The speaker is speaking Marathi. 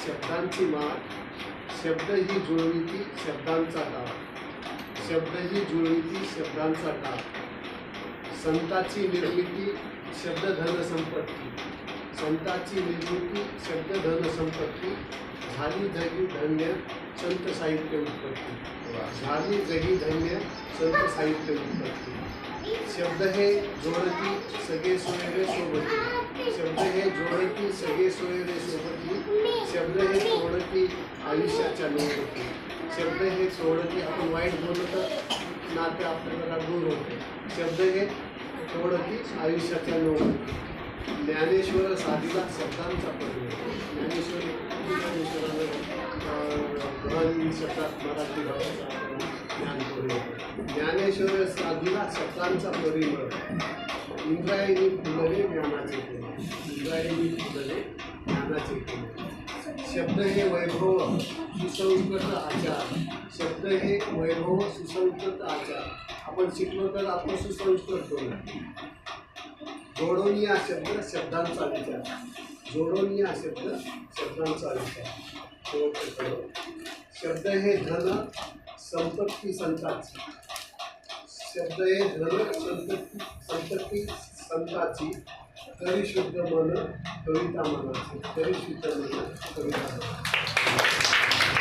शब्दांची माळ, शब्द ही जुळविती शब्दांचा टाळ, शब्द ही जुळविती शब्दांचा टाळ, संताची निर्मिती शब्दधन संपत्ती, संताची निर्मिती शब्दधन संपत्ती, झाली जगी धन्य संत साहित्य उत्पत्ती, झाली जगी धन्य संत साहित्य उत्पत्ती. शब्द हे जोडती सगळे सोयरे सोबती, शब्द हे जोडती सगळे सोयरे सोबती, शब्द हे तोडती आयुष्याच्या नोबती, शब्द हे तोडती. आपण वाईट बोललो तर नाते आपल्याला दूर होते. शब्द हे तोडती आयुष्याच्या नोबती. ज्ञानेश्वर साधिला शब्दांचा परिणाम. ज्ञानेश्वरानं गहन शब्दात मराठी भाषेचा ज्ञान करून ज्ञानेश्वर साधिला शब्दांचा परिमळ. इंद्रायणी फुलले ज्ञानाचे फुले, इंद्रायणी फुलले ज्ञानाचे फुले. शब्द हे वैभव सुसंस्कृत आचार, शब्द हे वैभव सुसंस्कृत आचार. आपण शिकलो तर आपण सुसंस्कृत होणार. जोडून या शब्द शब्दांचा विचार, जोडून या शब्द शब्दांचा विचार. शब्द हे धन संपत्ती संताची, शब्द हे धन संपत्ती संताची. तरी शुद्ध मन कविता मनाची, तरी शुद्ध मन कविता मनाची.